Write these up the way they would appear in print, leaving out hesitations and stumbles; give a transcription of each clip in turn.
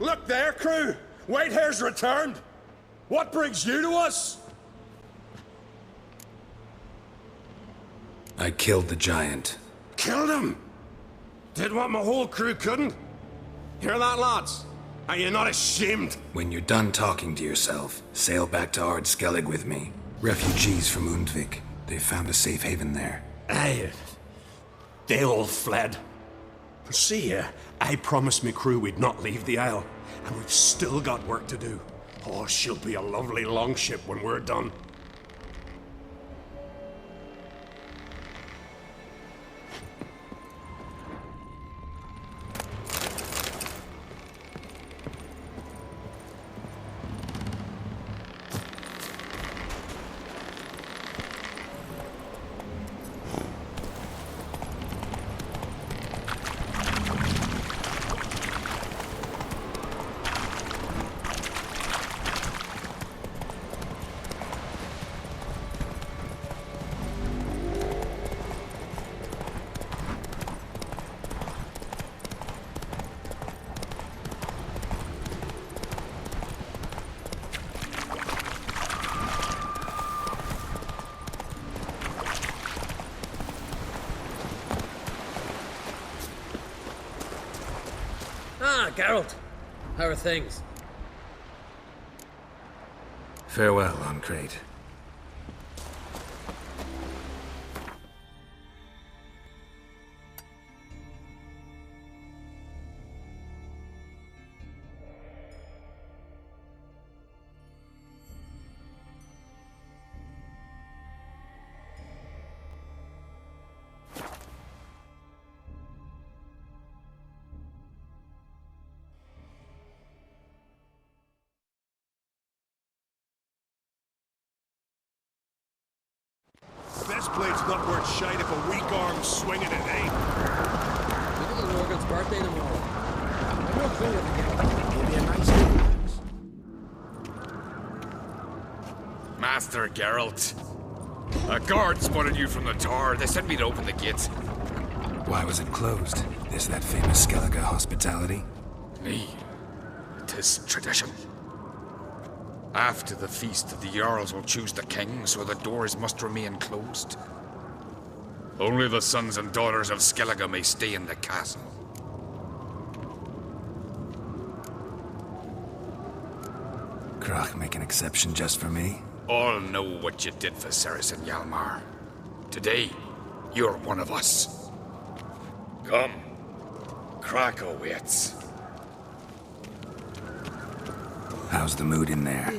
Look there, crew! Whitehair's returned! What brings you to us? I killed the giant. Killed him? Did what my whole crew couldn't? Hear that, lads? Are you not ashamed? When you're done talking to yourself, sail back to Skellige with me. Refugees from Udalryk. They found a safe haven there. Aye. They all fled. See here, I promised me crew we'd not leave the Isle, and we've still got work to do. Oh, she'll be a lovely longship when we're done. Ah, Geralt. How are things? Farewell on Craite. Best plate's not worth shite if a weak arm's swinging it, eh? Look at the Morgan's birthday tomorrow. I've no clue what to get. Maybe a nice day. Master Geralt. A guard spotted you from the tower. They sent me to open the gates. Why was it closed? Is that famous Skellige hospitality? Nay, 'tis tradition. After the feast, the Jarls will choose the king, so the doors must remain closed. Only the sons and daughters of Skellige may stay in the castle. Crach make an exception just for me? All know what you did for Cerys and Hjalmar. Today, you're one of us. Come. Crach awaits. How's the mood in there?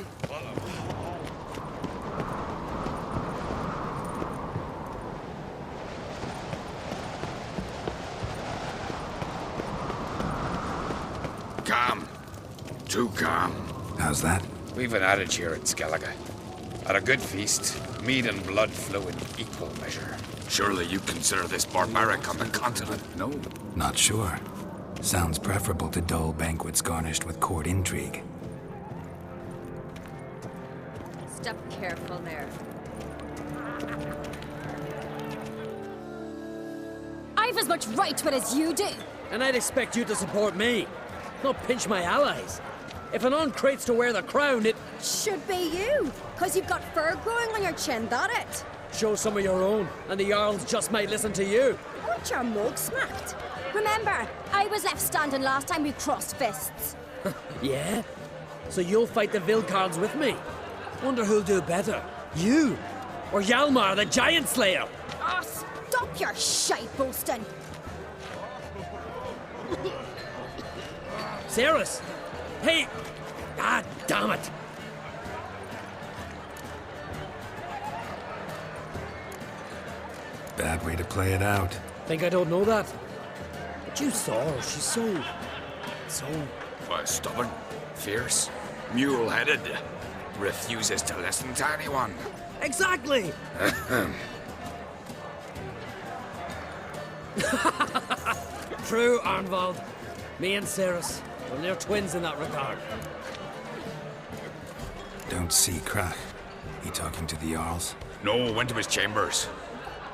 Calm. Too calm. How's that? We've an adage here at Skellige. At a good feast, meat and blood flow in equal measure. Surely you consider this barbaric on the continent, no? Not sure. Sounds preferable to dull banquets garnished with court intrigue. Step careful there. I've as much right to it as you do. And I'd expect you to support me, not pinch my allies. If an Craite's to wear the crown, it Should be you, because you've got fur growing on your chin, that it? shows some of your own, and the Jarls just might listen to you. Aren't your mug smacked? Remember, I was left standing last time we crossed fists. Yeah? So you'll fight the Vilcards with me? Wonder who'll do better, you or Hjalmar, the Giant Slayer? Oh, stop your shite boasting. Cerys! Hey! Ah, damn it! Bad way to play it out. Think I don't know that? But you saw her, she's so... Why, stubborn, fierce, mule-headed. Refuses to listen to anyone. Exactly! True, Arnvald. Me and Cerys, well, they're twins in that regard. Don't see Crach. He talking to the Jarls? No, went to his chambers.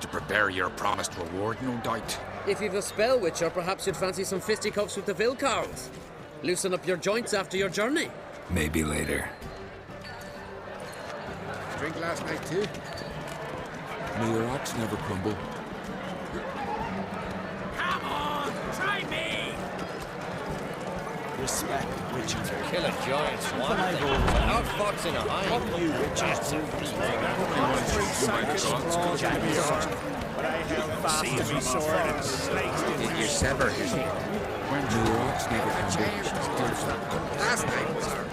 To prepare your promised reward, no doubt. If you've a spell witcher, perhaps you'd fancy some fisticuffs with the Vilcards. Loosen up your joints after your journey. Maybe later. Drink last night too? May your ox never crumble. Come on, try me! Respect, witches. Kill a giant swan. Outfoxing a hind. Fuck you, witches. But I held fast to my sword and sliced Did you sever his ear? May your ox never crumble. Last night was our...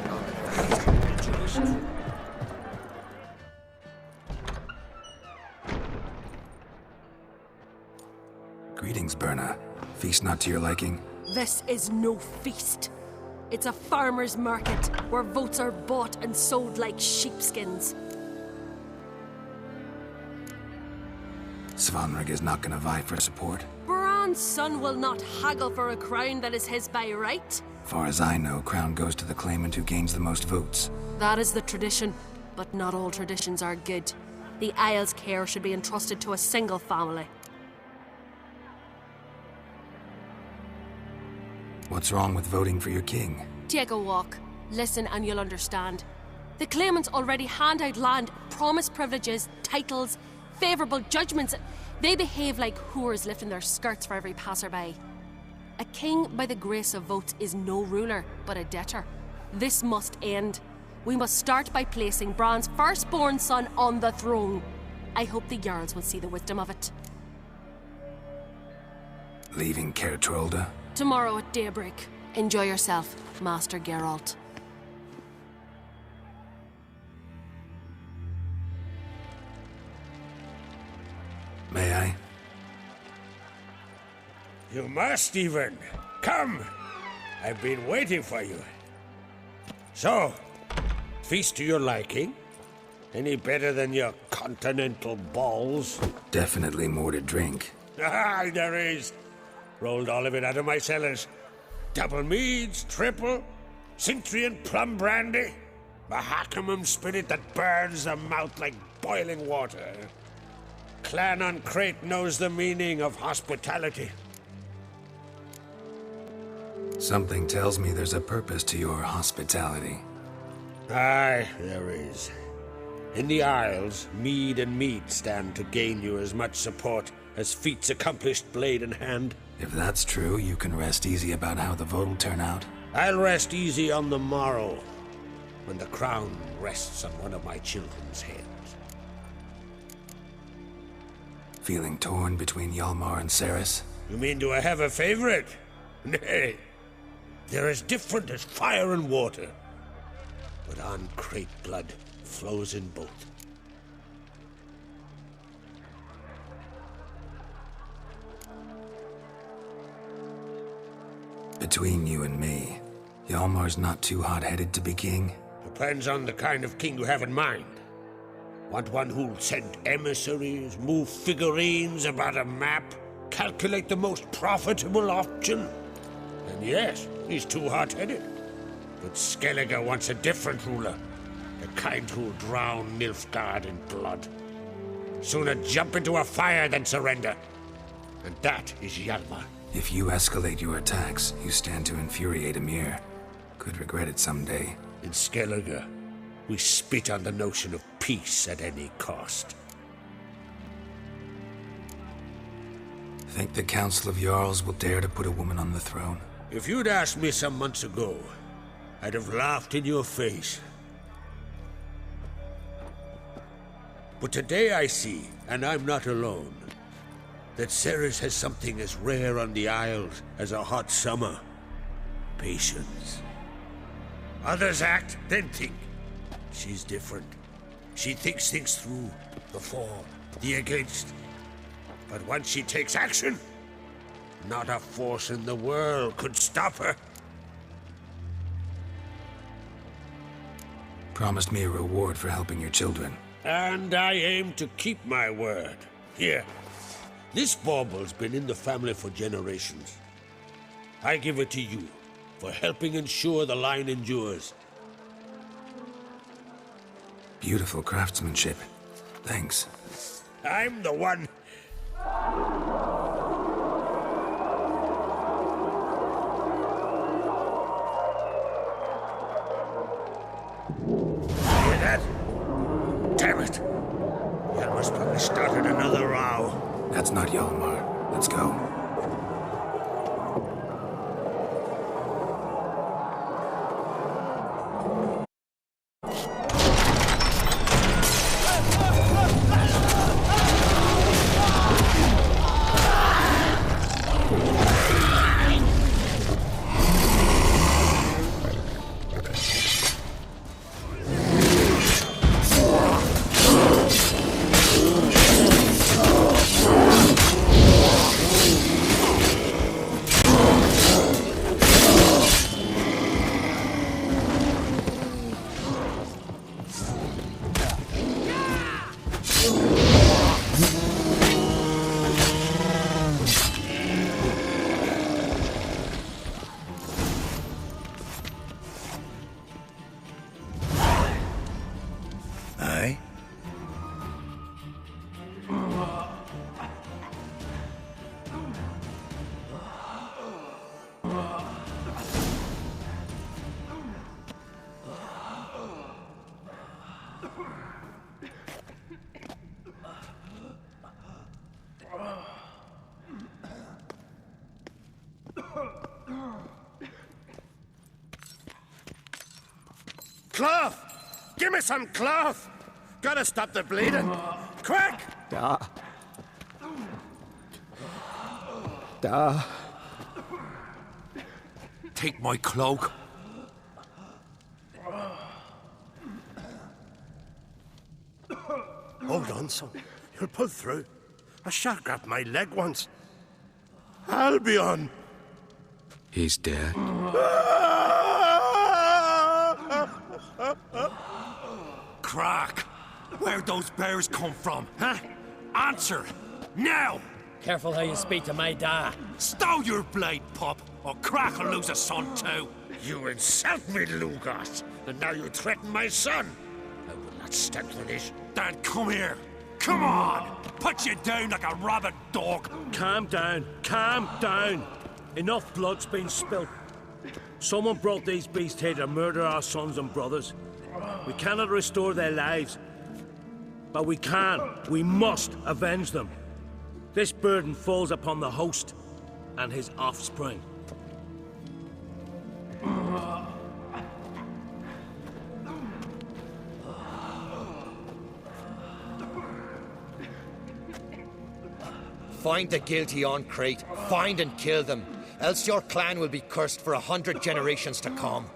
Greetings, Birna. Feast not to your liking? This is no feast. It's a farmer's market where votes are bought and sold like sheepskins. Udalryk is not gonna vie for support. Bran's son will not haggle for a crown that is his by right. Far as I know, crown goes to the claimant who gains the most votes. That is the tradition, but not all traditions are good. The Isle's care should be entrusted to a single family. What's wrong with voting for your king? Take a walk. Listen and you'll understand. The claimants already hand out land, promise privileges, titles, favourable judgments. They behave like whores lifting their skirts for every passerby. A king by the grace of votes is no ruler, but a debtor. This must end. We must start by placing Bran's firstborn son on the throne. I hope the Jarls will see the wisdom of it. Leaving Kaer Trolde? Tomorrow at daybreak. Enjoy yourself, Master Geralt. May I? You must even. Come! I've been waiting for you. So, feast to your liking? Any better than your continental balls? Definitely more to drink. Ah, there is. Rolled all of it out of my cellars. Double meads, triple, Cintrian plum brandy, Mahakimum spirit that burns the mouth like boiling water. Clan on Craite knows the meaning of hospitality. Something tells me there's a purpose to your hospitality. Aye, there is. In the Isles, mead and meat stand to gain you as much support as feats accomplished blade in hand. If that's true, you can rest easy about how the vote will turn out. I'll rest easy on the morrow, when the crown rests on one of my children's heads. Feeling torn between Hjalmar and Cerys? You mean do I have a favorite? Nay. They're as different as fire and water. But on Craite blood flows in both. Between you and me, Hjalmar's not too hot-headed to be king. Depends on the kind of king you have in mind. Want one who'll send emissaries, move figurines about a map, calculate the most profitable option? And yes, he's too hot-headed. But Skellige wants a different ruler. The kind who'll drown Nilfgaard in blood. Sooner jump into a fire than surrender. And that is Hjalmar. If you escalate your attacks, you stand to infuriate Emir. Could regret it someday. In Skellige, we spit on the notion of peace at any cost. Think the Council of Jarls will dare to put a woman on the throne? If you'd asked me some months ago, I'd have laughed in your face. But today I see, and I'm not alone, that Cerys has something as rare on the Isles as a hot summer. Patience. Others act, then think. She's different. She thinks things through, the for, the against. But once she takes action, not a force in the world could stop her. Promised me a reward for helping your children. And I aim to keep my word. Here. This bauble's been in the family for generations. I give it to you for helping ensure the line endures. Beautiful craftsmanship. Thanks. I'm the one. Hjalmar's probably started another row. That's not Hjalmar. Let's go. Cloth! Give me some cloth! Gotta stop the bleeding! Quick! Take my cloak. Hold on, son. You'll pull through. A shark grabbed my leg once. Albion! He's dead. Crack! Where'd those bears come from, huh? Answer! Now! Careful how you speak to my dad. Stow your blade, pup, or Crack will lose a son too. You insult me, Lugos, and now you threaten my son. I will not stand for this. Dan, come here. Come on! Put you down like a rabid dog. Calm down. Calm down. Enough blood's been spilt. Someone brought these beasts here to murder our sons and brothers. We cannot restore their lives. But we can. We must avenge them. This burden falls upon the host and his offspring. Find the guilty on Craite. Find and kill them. Else your clan will be cursed for 100 generations to come.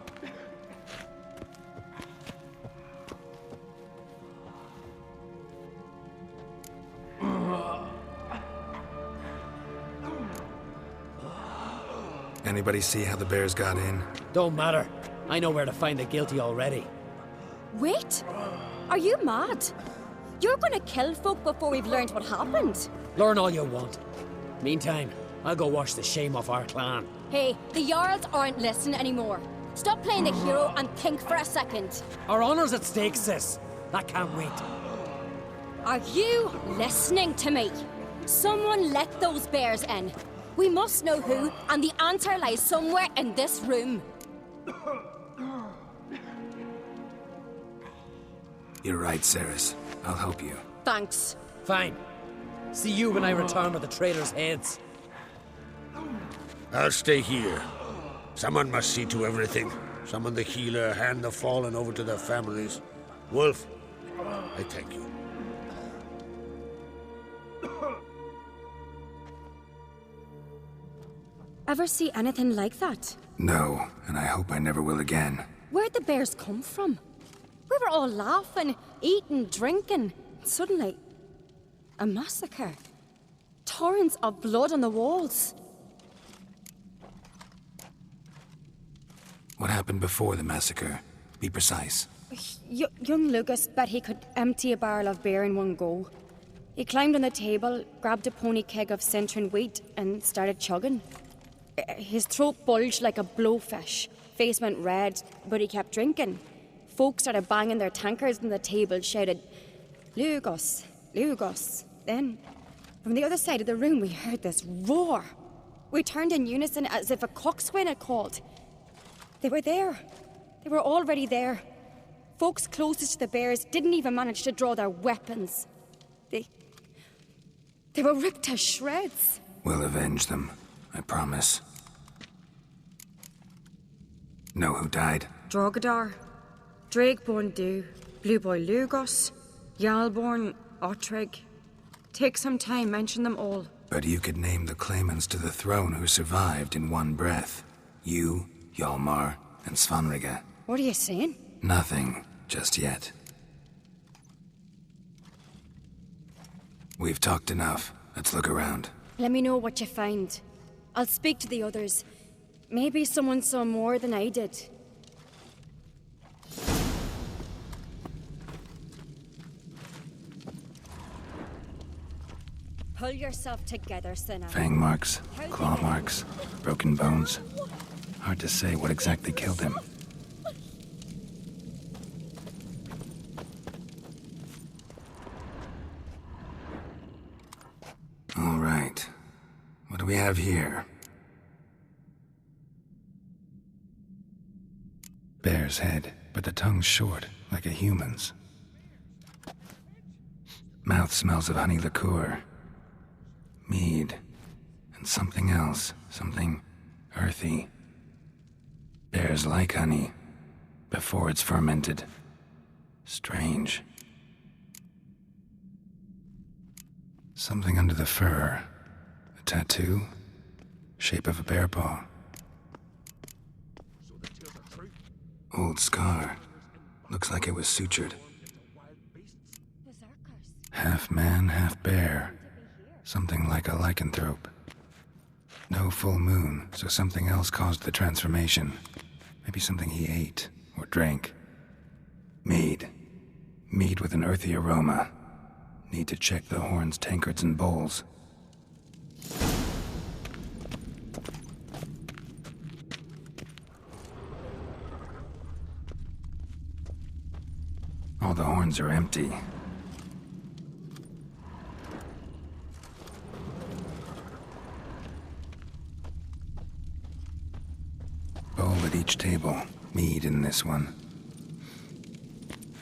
Anybody see how the bears got in? Don't matter. I know where to find the guilty already. Wait! Are you mad? You're gonna kill folk before we've learned what happened. Learn all you want. Meantime, I'll go wash the shame off our clan. Hey, the Jarls aren't listening anymore. Stop playing the hero and think for a second. Our honor's at stake, sis. That can't wait. Are you listening to me? Someone let those bears in. We must know who, and the answer lies somewhere in this room. You're right, Cerys. I'll help you. Thanks. Fine. See you when I return with the traitors' heads. I'll stay here. Someone must see to everything. Summon the healer, hand the fallen over to their families. Wolf, I thank you. Ever see anything like that? No, and I hope I never will again. Where'd the bears come from? We were all laughing, eating, drinking. Suddenly, a massacre. Torrents of blood on the walls. What happened before the massacre? Be precise. Young Lucas bet he could empty a barrel of beer in one go. He climbed on the table, grabbed a pony keg of Centron wheat, and started chugging. His throat bulged like a blowfish. Face went red, but he kept drinking. Folk started banging their tankards on the table, shouted, "Lugos, Lugos." Then, from the other side of the room, we heard this roar. We turned in unison as if a coxswain had called. They were there. They were already there. Folks closest to the bears didn't even manage to draw their weapons. They were ripped to shreds. We'll avenge them, I promise. Know who died? Drogadar, Drakeborn Du, Blue Boy Lugos, Hjalmar, Utalryk. Take some time, mention them all. But you could name the claimants to the throne who survived in one breath. You, Hjalmar, and Svanrige. What are you saying? Nothing, just yet. We've talked enough. Let's look around. Let me know what you find. I'll speak to the others. Maybe someone saw more than I did. Pull yourself together, Sinner. Fang marks, claw marks, broken bones. Hard to say what exactly killed him. All right. What do we have here? Bear's head, but the tongue's short, like a human's. Mouth smells of honey liqueur. Mead. And something else. Something earthy. Bears like honey. Before it's fermented. Strange. Something under the fur. A tattoo? Shape of a bear paw. Old scar. Looks like it was sutured. Half man, half bear. Something like a lycanthrope. No full moon, so something else caused the transformation. Maybe something he ate or drank. Mead. Mead with an earthy aroma. Need to check the horns, tankards, and bowls. All the horns are empty. Bowl at each table. Mead in this one.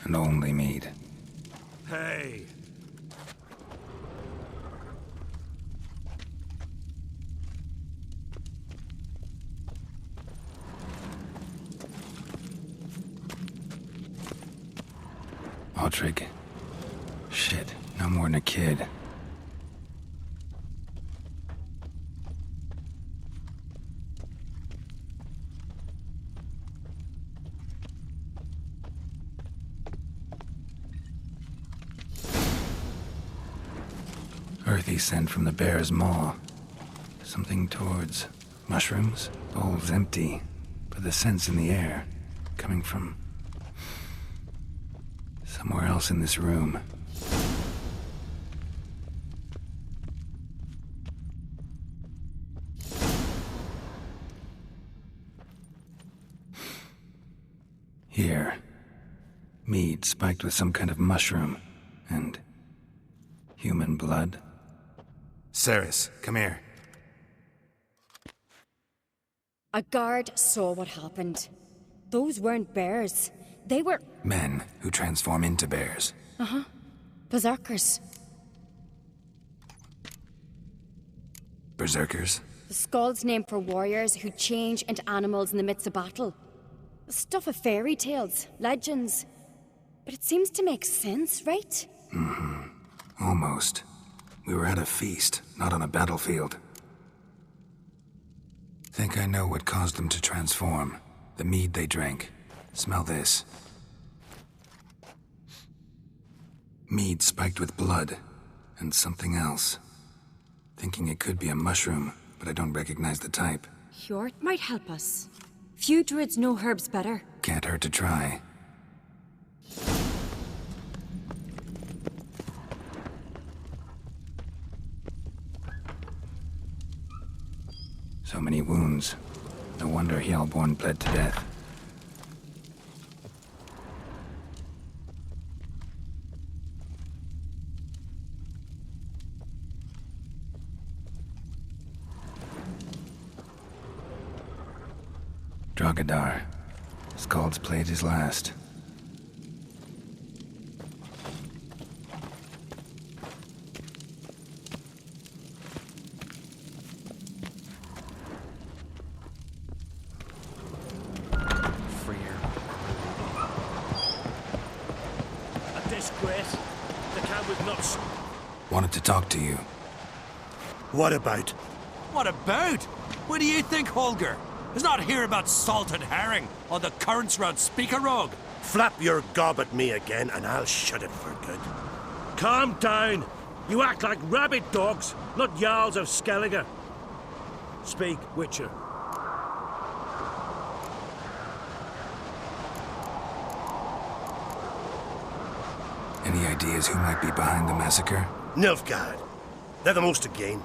And only mead. Hey! Utalryk. Shit, no more than a kid. Earthy scent from the bear's maw. Something towards mushrooms. Bowl's empty, but the scent's in the air. Coming from somewhere else in this room. Here. Mead spiked with some kind of mushroom. And human blood. Cerys, come here. A guard saw what happened. Those weren't bears. They were... Men who transform into bears. Uh-huh. Berserkers. Berserkers? The Skald's name for warriors who change into animals in the midst of battle. The stuff of fairy tales, legends. But it seems to make sense, right? Mm-hmm. Almost. We were at a feast, not on a battlefield. Think I know what caused them to transform. The mead they drank. Smell this. Mead spiked with blood. And something else. Thinking it could be a mushroom, but I don't recognize the type. Hjort might help us. Few druids know herbs better. Can't hurt to try. So many wounds. No wonder Hjalmar bled to death. Drogadar. Skald's played his last. Geralt's. Wanted to talk to you. What about? What about? What do you think, Holger? Is not here about salted herring or the currents round Speakerog. Flap your gob at me again and I'll shut it for good. Calm down. You act like rabid dogs, not Jarls of Skellige. Speak, Witcher. Any ideas who might be behind the massacre? Nilfgaard. They're the most to gain.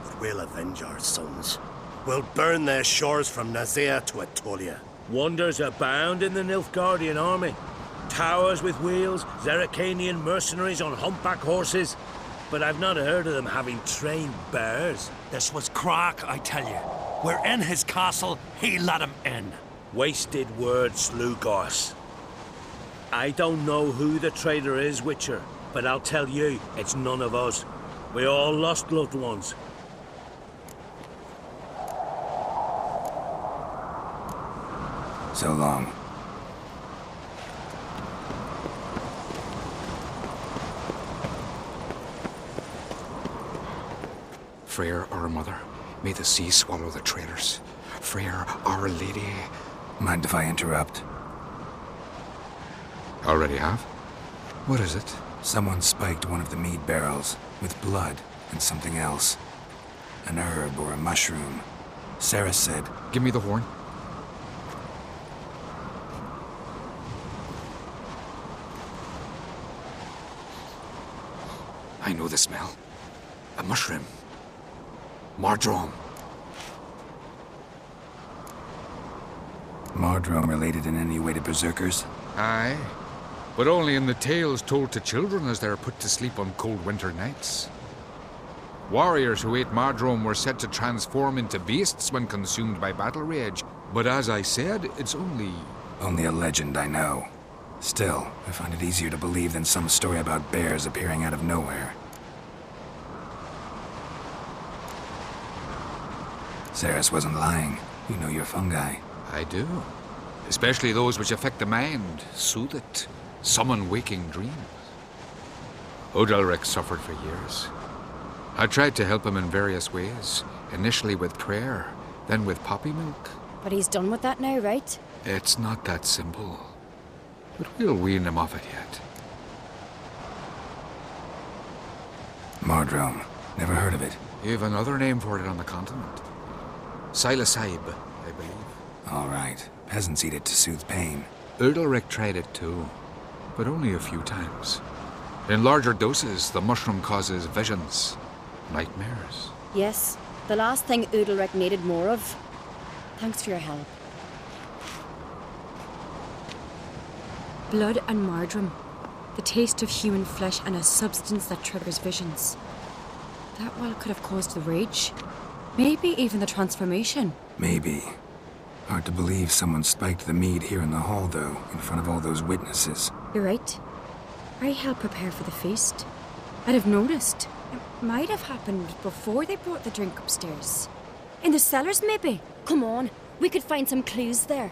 But we'll avenge our sons. We'll burn their shores from Nazea to Atolia. Wonders abound in the Nilfgaardian army. Towers with wheels, Zerrikanian mercenaries on humpback horses. But I've not heard of them having trained bears. This was Craite, I tell you. We're in his castle, he let him in. Wasted words, Slugos. I don't know who the traitor is, Witcher, but I'll tell you, it's none of us. We all lost loved ones. So long. Freyr, our mother, may the sea swallow the traitors. Freyr, our lady. Mind if I interrupt? Already have? What is it? Someone spiked one of the mead barrels with blood and something else. An herb or a mushroom. Cerys said... Give me the horn. I know the smell. A mushroom. Mardrome. Mardrome related in any way to berserkers? Aye, but only in the tales told to children as they're put to sleep on cold winter nights. Warriors who ate Mardrome were said to transform into beasts when consumed by battle rage, but as I said, it's only... Only a legend, I know. Still, I find it easier to believe than some story about bears appearing out of nowhere. Cerys wasn't lying. You know your fungi. I do. Especially those which affect the mind, soothe it, summon waking dreams. Udalryk suffered for years. I tried to help him in various ways, initially with prayer, then with poppy milk. But he's done with that now, right? It's not that simple. But we'll wean him off it yet. Mardrome. Never heard of it. You've another name for it on the continent. Silasib, I believe. All right. Peasants eat it to soothe pain. Udalryk tried it too, but only a few times. In larger doses, the mushroom causes visions, nightmares. Yes, the last thing Udalryk needed more of. Thanks for your help. Blood and Mardrome. The taste of human flesh and a substance that triggers visions. That well could have caused the rage. Maybe even the transformation. Maybe. Hard to believe someone spiked the mead here in the hall, though, in front of all those witnesses. You're right. I helped prepare for the feast. I'd have noticed. It might have happened before they brought the drink upstairs. In the cellars, maybe? Come on, we could find some clues there.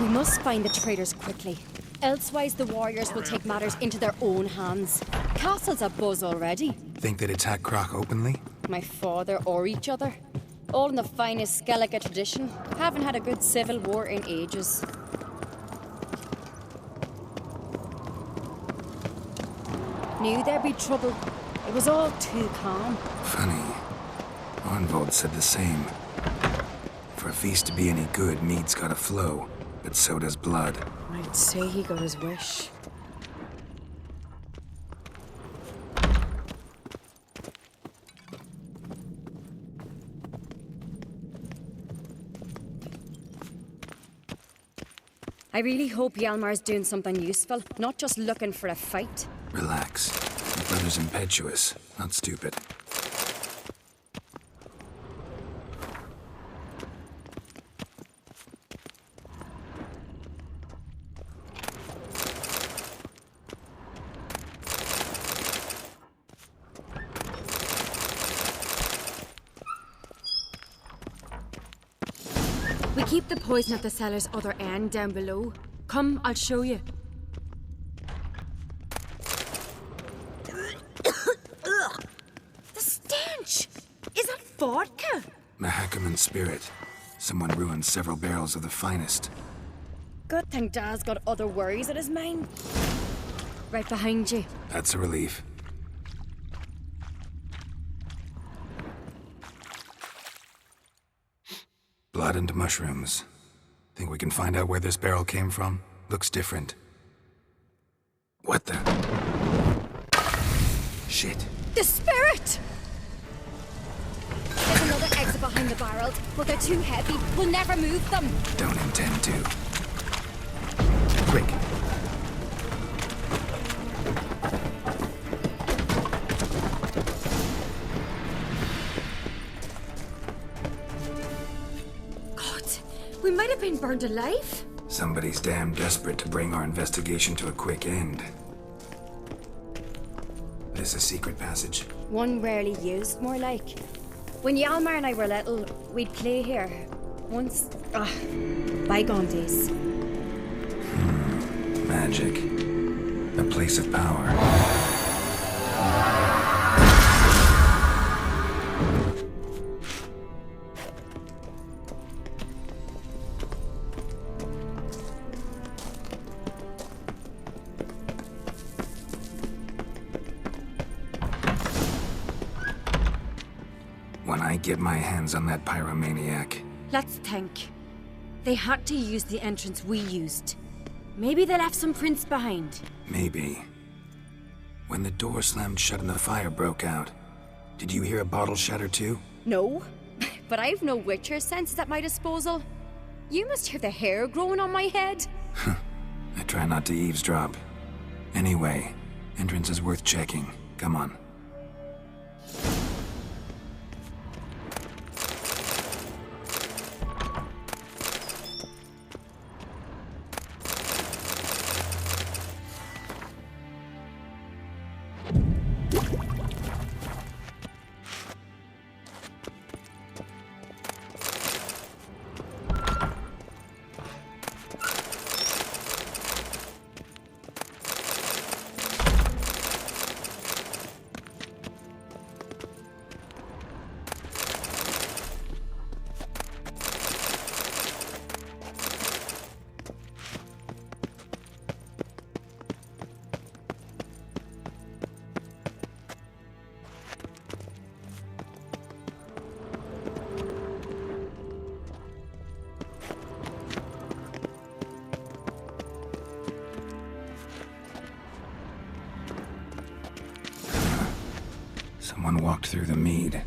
We must find the traitors quickly. Elsewise, the warriors will take matters into their own hands. Castle's abuzz already. Think they'd attack Croc openly? My father or each other. All in the finest Skellige tradition. Haven't had a good civil war in ages. Knew there'd be trouble. It was all too calm. Funny. Arnvold said the same. For a feast to be any good, mead's gotta flow. But so does blood. I'd say he got his wish. I really hope Hjalmar's doing something useful, not just looking for a fight. Relax. Your brother's impetuous, not stupid. We keep the poison at the cellar's other end down below. Come, I'll show you. The stench! Is that vodka? Mahakaman spirit. Someone ruined several barrels of the finest. Good thing Dad's got other worries in his mind. Right behind you. That's a relief. Blood and mushrooms. Think we can find out where this barrel came from? Looks different. What the? Shit. The spirit! There's another exit behind the barrels, but they're too heavy. We'll never move them. Don't intend to. Quick. We might have been burned alive. Somebody's damn desperate to bring our investigation to a quick end. This a secret passage? One rarely used, more like. When Hjalmar and I were little, we'd play here. Once... bygone days. Magic. A place of power. Get my hands on that pyromaniac. Let's think. They had to use the entrance we used. Maybe they left some prints behind. Maybe. When the door slammed shut and the fire broke out, did you hear a bottle shatter too? No, but I've no Witcher senses at my disposal. You must hear the hair growing on my head. I try not to eavesdrop. Anyway, entrance is worth checking. Come on. Someone walked through the mead.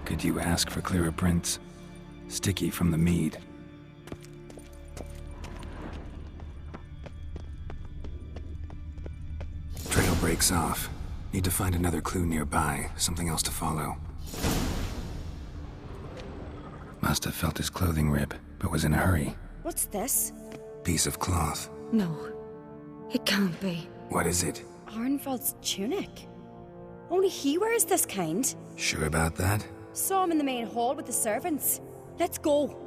Could you ask for clearer prints? Sticky from the mead. Trail breaks off. Need to find another clue nearby, something else to follow. Must have felt his clothing rip, but was in a hurry. What's this? Piece of cloth. No, it can't be. What is it? Arnvald's tunic. Only he wears this kind. Sure about that? Saw him in the main hall with the servants. Let's go.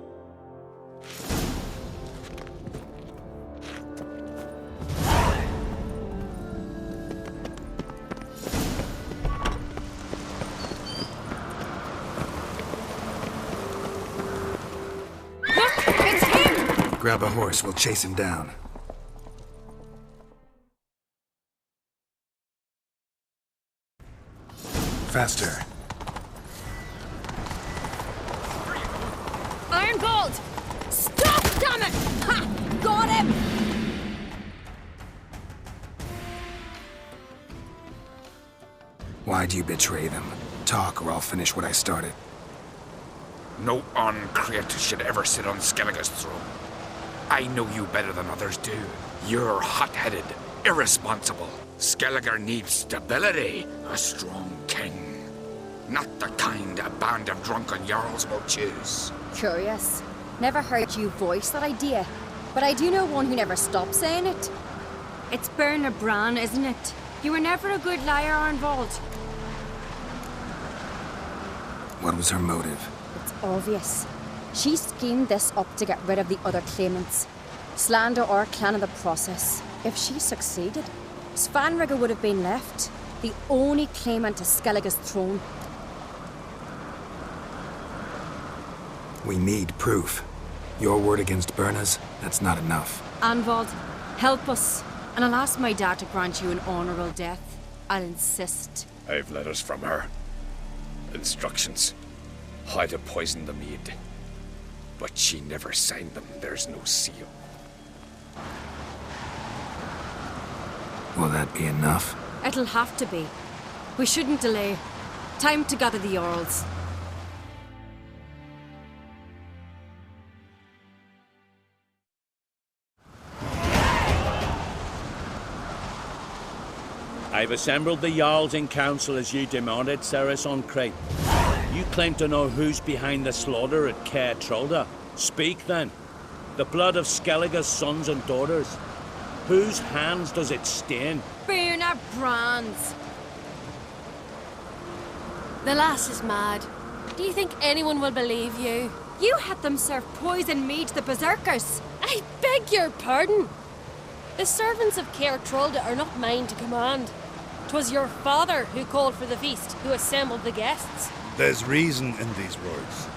Grab a horse, we'll chase him down. Faster. Ironbolt! Stop, damn it! Ha! Got him! Why'd you betray them? Talk, or I'll finish what I started. No Craite should ever sit on Skellige's throne. I know you better than others do. You're hot-headed, irresponsible. Skellige needs stability, a strong king. Not the kind a band of drunken jarls will choose. Curious. Never heard you voice that idea, but I do know one who never stops saying it. It's Birna Bran, isn't it? You were never a good liar, Arnvald. What was her motive? It's obvious. She schemed this up to get rid of the other claimants. Slander our clan in the process. If she succeeded, Svanrigger would have been left, the only claimant to Skellige's throne. We need proof. Your word against Birna's, that's not enough. Arnvald, help us, and I'll ask my dad to grant you an honourable death. I'll insist. I've letters from her. Instructions. How to poison the mead. But she never signed them. There's no seal. Will that be enough? It'll have to be. We shouldn't delay. Time to gather the Jarls. I've assembled the Jarls in council as you demanded, Cerys on Craite. You claim to know who's behind the slaughter at Kaer Trolde. Speak then. The blood of Skellige's sons and daughters. Whose hands does it stain? Birna Bran's. The lass is mad. Do you think anyone will believe you? You had them serve poison mead to the berserkers. I beg your pardon. The servants of Kaer Trolde are not mine to command. 'Twas your father who called for the feast, who assembled the guests. There's reason in these words.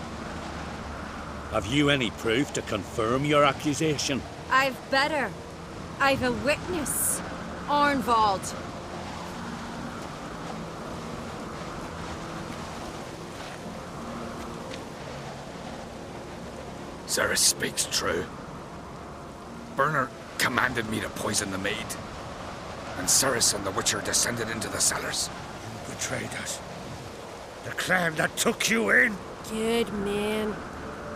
Have you any proof to confirm your accusation? I've better. I've a witness. Arnvald. Cerys speaks true. Birna commanded me to poison the maid. And Cerys and the Witcher descended into the cellars. You betrayed us. The clan that took you in. Good man.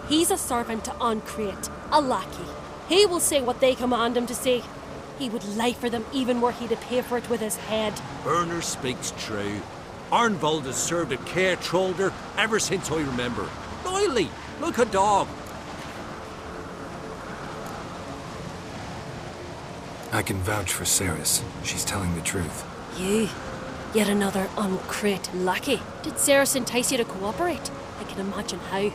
He's a servant to Craite, a lackey. He will say what they command him to say. He would lie for them even were he to pay for it with his head. Birna speaks true. Arnvald has served at Kaer Trolde ever since I remember. Loyally, like a dog. I can vouch for Cerys. She's telling the truth. You? Yet another Craite lackey. Did Cerys entice you to cooperate? I can imagine how.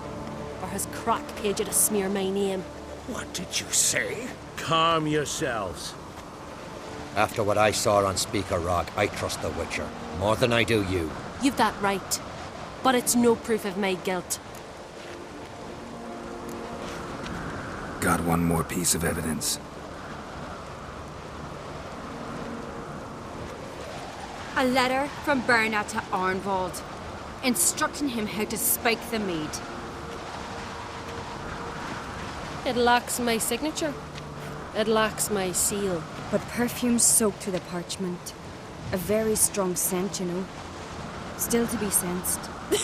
Or has Crack paid you to smear my name? What did you say? Calm yourselves. After what I saw on Speaker Rock, I trust the Witcher. More than I do you. You've that right. But it's no proof of my guilt. Got one more piece of evidence. A letter from Birna to Arnvald, instructing him how to spike the mead. It lacks my signature. It lacks my seal. But perfume soaked through the parchment. A very strong scent, you know. Still to be sensed. Is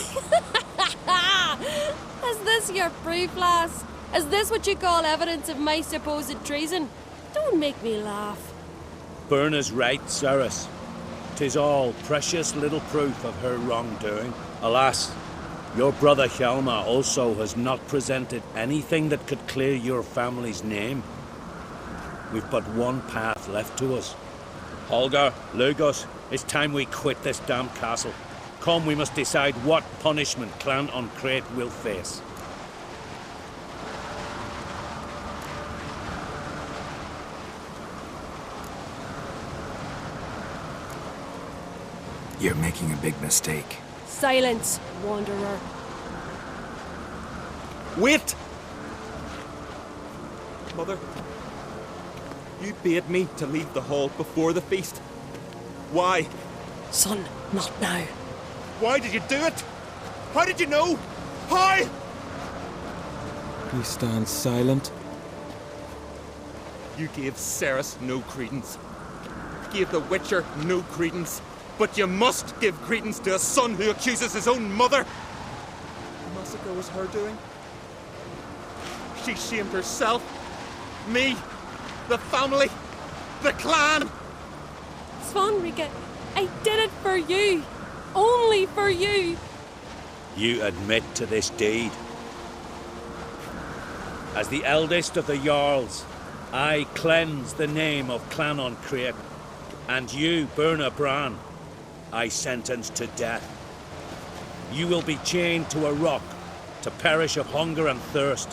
this your proof, lass? Is this what you call evidence of my supposed treason? Don't make me laugh. Birna's right, Cerys. 'Tis all precious little proof of her wrongdoing. Alas, your brother Hjalmar also has not presented anything that could clear your family's name. We've but one path left to us. Holger, Lugos, it's time we quit this damn castle. Come, we must decide what punishment Clan Craite will face. You're making a big mistake. Silence, wanderer. Wait! Mother, you bade me to leave the hall before the feast. Why? Son, not now. Why did you do it? How did you know? How? You stand silent. You gave Cerys no credence. Gave the Witcher no credence. But you must give credence to a son who accuses his own mother. The massacre was her doing. She shamed herself, me, the family, the clan. Svanrigger, I did it for you. Only for you. You admit to this deed. As the eldest of the Jarls, I cleanse the name of Clan Craite And you, Birna Bran, I sentence to death. You will be chained to a rock to perish of hunger and thirst,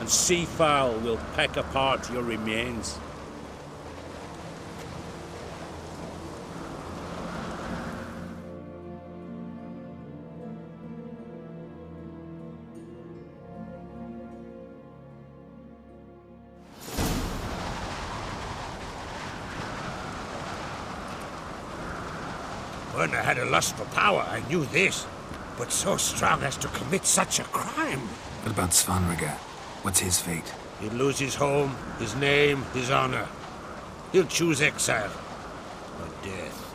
and sea fowl will peck apart your remains. Birna had a lust for power, I knew this. But so strong as to commit such a crime. What about Svanrige? What's his fate? He'll lose his home, his name, his honor. He'll choose exile. Or death.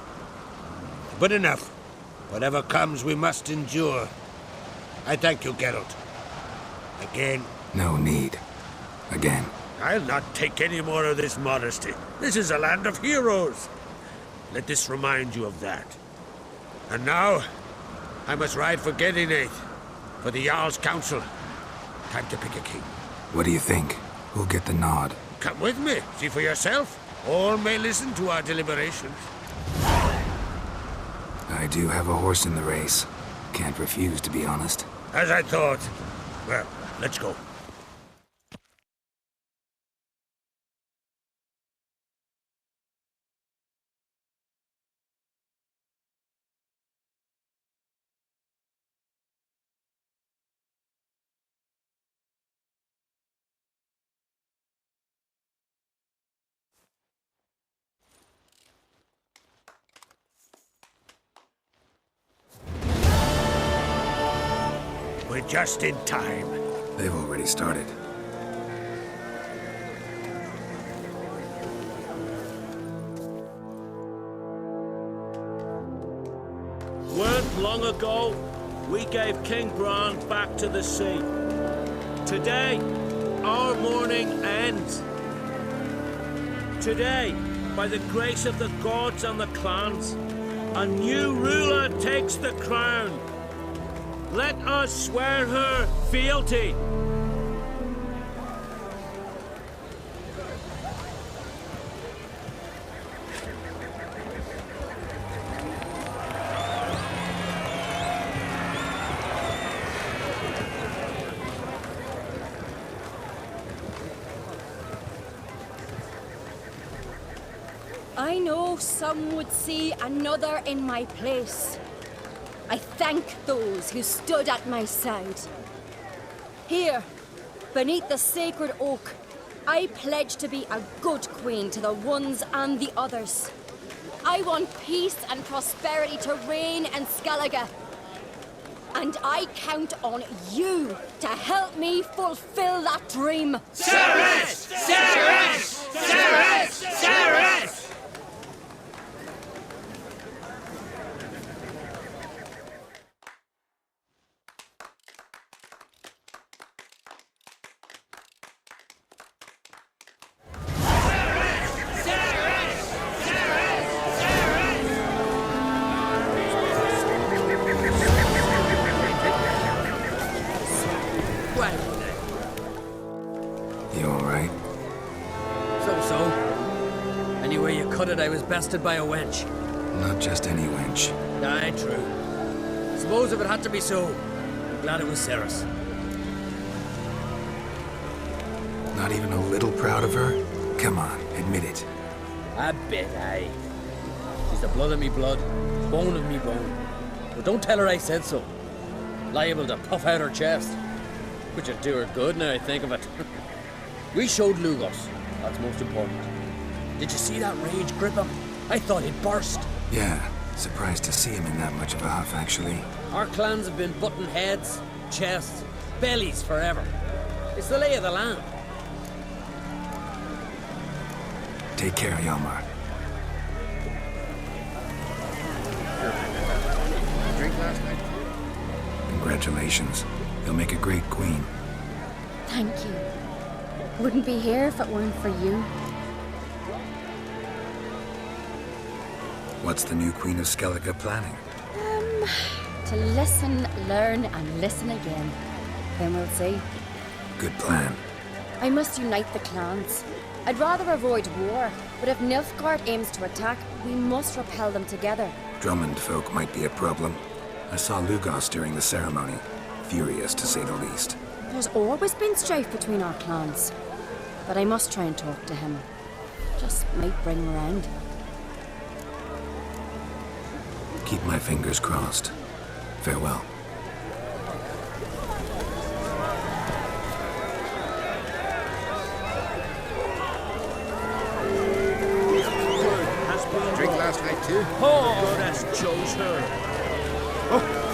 But enough. Whatever comes, we must endure. I thank you, Geralt. Again. No need. Again. I'll not take any more of this modesty. This is a land of heroes. Let this remind you of that. And now, I must ride for Gedinath, for the Jarl's council. Time to pick a king. What do you think? Who'll get the nod? Come with me, see for yourself. All may listen to our deliberations. I do have a horse in the race. Can't refuse, to be honest. As I thought. Well, let's go. We're just in time. They've already started. Weren't long ago, we gave King Bran back to the sea. Today, our mourning ends. Today, by the grace of the gods and the clans, a new ruler takes the crown. Let us swear her fealty. I know some would see another in my place. I thank those who stood at my side. Here, beneath the sacred oak, I pledge to be a good queen to the ones and the others. I want peace and prosperity to reign in Skellige. And I count on you to help me fulfill that dream. Cerys! Cerys! Cerys! Cerys! I was bested by a wench. Not just any wench. Aye, true. Suppose if it had to be so, I'm glad it was Cerys. Not even a little proud of her? Come on, admit it. A bit, aye. She's the blood of me blood, bone of me bone. But don't tell her I said so. Liable to puff out her chest. Which would do her good now I think of it. We showed Lugos. That's most important. Did you see that rage grip him? I thought he'd burst. Yeah, surprised to see him in that much of a huff, actually. Our clans have been butting heads, chests, bellies forever. It's the lay of the land. Take care, Hjalmar. Drink last night? Congratulations. You'll make a great queen. Thank you. Wouldn't be here if it weren't for you. What's the new Queen of Skellige planning? To listen, learn, and listen again. Then we'll see. Good plan. I must unite the clans. I'd rather avoid war, but if Nilfgaard aims to attack, we must repel them together. Drummond folk might be a problem. I saw Lugos during the ceremony. Furious, to say the least. There's always been strife between our clans. But I must try and talk to him. Just might bring him around. Keep my fingers crossed. Farewell. Drink last night too? Oh, that's Joe's her. Oh.